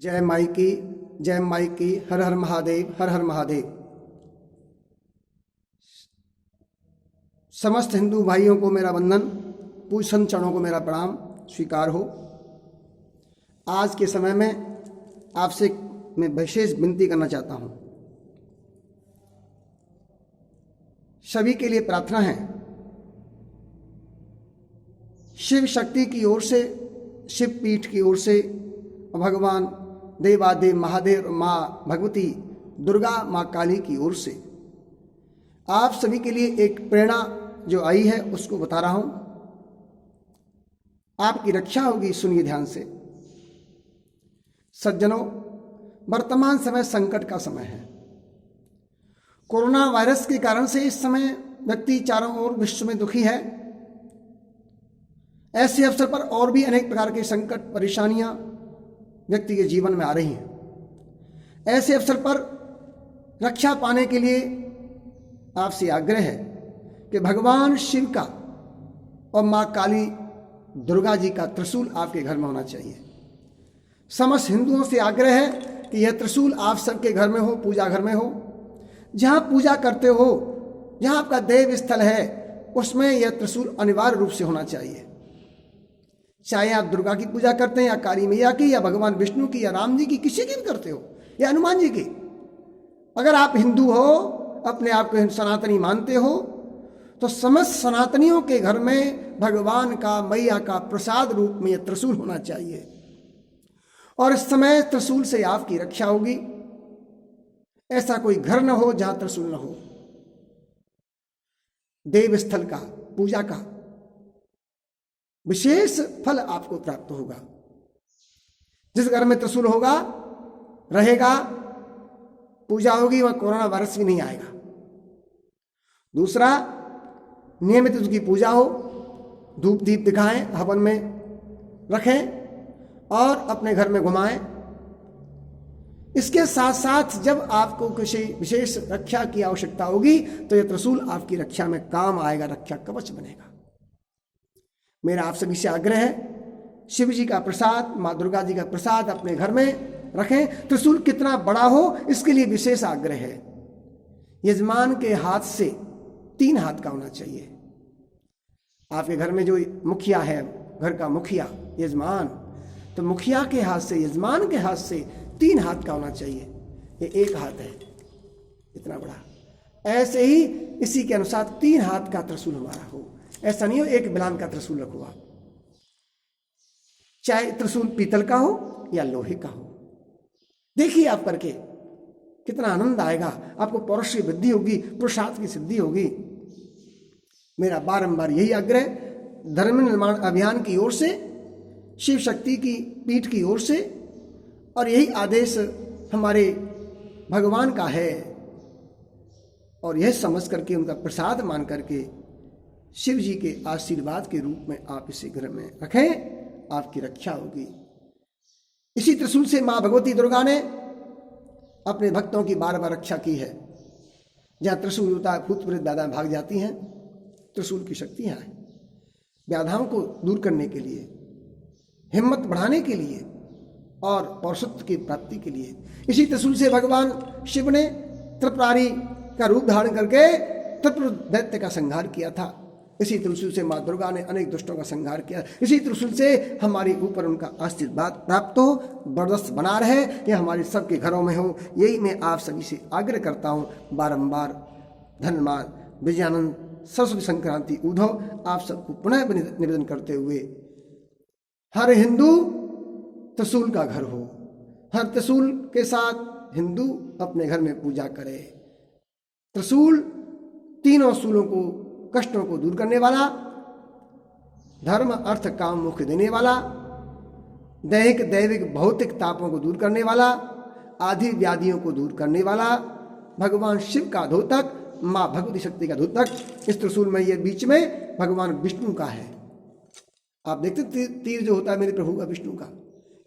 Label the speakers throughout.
Speaker 1: जय माई की, जय माई की। हर हर महादेव, हर हर महादेव। समस्त हिंदू भाइयों को मेरा वंदन, पूज्य संत चरणों को मेरा प्रणाम स्वीकार हो। आज के समय में आपसे मैं विशेष विनती करना चाहता हूँ। सभी के लिए प्रार्थना है। शिव शक्ति की ओर से, शिव पीठ की ओर से, भगवान देवादेव महादेव, माँ भगवती दुर्गा, माँ काली की ओर से आप सभी के लिए एक प्रेरणा जो आई है उसको बता रहा हूं। आपकी रक्षा होगी, सुनिए ध्यान से। सज्जनों, वर्तमान समय संकट का समय है। कोरोना वायरस के कारण से इस समय व्यक्ति चारों ओर विश्व में दुखी है। ऐसे अवसर पर और भी अनेक प्रकार के संकट, परेशानियां व्यक्ति के जीवन में आ रही हैं। ऐसे अवसर पर रक्षा पाने के लिए आपसे आग्रह है कि भगवान शिव का और माँ काली दुर्गा जी का त्रिशूल आपके घर में होना चाहिए। समस्त हिंदुओं से आग्रह है कि यह त्रिशूल आप सबके घर में हो, पूजा घर में हो। जहाँ पूजा करते हो, जहाँ आपका देव स्थल है, उसमें यह त्रिशूल अनिवार्य रूप से होना चाहिए। चाहे आप दुर्गा की पूजा करते हैं या काली मैया की, या भगवान विष्णु की, या राम जी की, किसी की भी करते हो, या हनुमान जी की। अगर आप हिंदू हो, अपने आप को सनातनी मानते हो, तो समस्त सनातनियों के घर में भगवान का, मैया का प्रसाद रूप में यह त्रिशूल होना चाहिए। और इस समय त्रिशूल से आपकी रक्षा होगी। ऐसा कोई घर न हो जहां त्रिशूल न हो। देव स्थल का, पूजा का विशेष फल आपको प्राप्त होगा। जिस घर में त्रिशूल होगा, रहेगा, पूजा होगी, वह कोरोना वायरस भी नहीं आएगा। दूसरा, नियमित उसकी पूजा हो, धूप दीप दिखाएं, हवन में रखें और अपने घर में घुमाएं। इसके साथ साथ जब आपको किसी विशेष रक्षा की आवश्यकता होगी तो यह त्रिशूल आपकी रक्षा में काम आएगा, रक्षा कवच बनेगा। मेरा आप सभी से आग्रह है, शिव जी का प्रसाद, माँ दुर्गा जी का प्रसाद अपने घर में रखें। त्रिशूल कितना बड़ा हो, इसके लिए विशेष आग्रह है। यजमान के हाथ से 3 हाथ का होना चाहिए। आपके घर में जो मुखिया है, घर का मुखिया, यजमान, तो मुखिया के हाथ से, यजमान के हाथ से 3 हाथ का होना चाहिए। ये 1 हाथ है, इतना बड़ा। ऐसे ही इसी के अनुसार 3 हाथ का त्रिशूल हमारा हो। ऐसा नहीं हो 1 बिलान का त्रिशूल रखो आप। चाहे त्रिशूल पीतल का हो या लोहे का हो। देखिए आप करके कितना आनंद आएगा। आपको पौरुष की वृद्धि होगी, पुरुषार्थ की सिद्धि होगी। मेरा बारंबार यही आग्रह धर्म निर्माण अभियान की ओर से, शिव शक्ति की पीठ की ओर से, और यही आदेश हमारे भगवान का है। और यह समझ करके, उनका प्रसाद मान करके, शिव जी के आशीर्वाद के रूप में आप इसे घर में रखें, आपकी रक्षा होगी। इसी त्रिशूल से माँ भगवती दुर्गा ने अपने भक्तों की बार बार रक्षा की है। जहाँ त्रिशूल होता है, भूत प्रेत बाधाएं भाग जाती हैं। त्रिशूल की शक्ति है व्याधाओं को दूर करने के लिए, हिम्मत बढ़ाने के लिए और पौरुषत्व की प्राप्ति के लिए। इसी त्रिशूल से भगवान शिव ने त्रिपुरारी का रूप धारण करके त्रिपुर दैत्य का संहार किया था। इसी त्रिशूल से माँ दुर्गा ने अनेक दुष्टों का संहार किया। इसी त्रिशूल से हमारे ऊपर उनका आशीर्वाद प्राप्त हो, बरदस्त बना रहे, यह हमारे सबके घरों में हो। यही मैं आप सभी से आग्रह करता हूँ बारंबार। धन्यवाद। विजयानंद सरस्वती संक्रांति उद्धव आप सबको पुनः निवेदन करते हुए, हर हिंदू त्रिशूल का घर हो। हर त्रिशूल के साथ हिंदू अपने घर में पूजा करे। त्रिशूल तीनों शूलों को, कष्टों को दूर करने वाला, धर्म अर्थ काम मोक्ष देने वाला, दैहिक दैविक भौतिक तापों को दूर करने वाला, आदि व्याधियों को दूर करने वाला, भगवान शिव का धोतक, माँ भगवती शक्ति का धोतक। इस त्रिशूल में ये बीच में भगवान विष्णु का है। आप देखते तीर जो होता है मेरे प्रभु का, विष्णु का,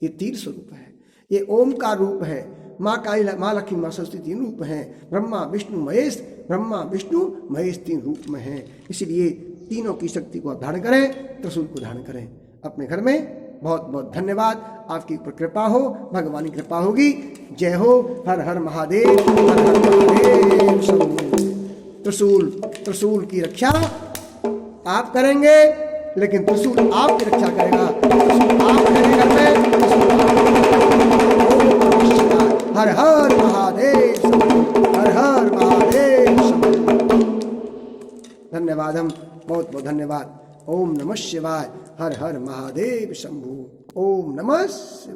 Speaker 1: ये तीर स्वरूप है। ये ओम का रूप है। माँ काली, माँ लक्ष्मी, माँ सरस्वती 3 रूप हैं। ब्रह्मा विष्णु महेश, ब्रह्मा विष्णु महेश 3 रूप में हैं। इसलिए तीनों की शक्ति को आप धारण करें, त्रिशूल को धारण करें अपने घर में। बहुत बहुत धन्यवाद। आपकी ऊपर कृपा हो, भगवान की कृपा होगी। जय हो। हर हर महादेव, हर हर महादेव शंभु। त्रिशूल की रक्षा आप करेंगे, लेकिन त्रिशूल आपकी रक्षा करेगा। त्रिशूल आप करेंगे घर में, हर हर महादेव शंभु, हर हर महादेव शंभु। धन्यवाद, हम बहुत बहुत धन्यवाद। ओम नमः शिवाय। हर हर महादेव शंभु। ओम नमः शिवाय।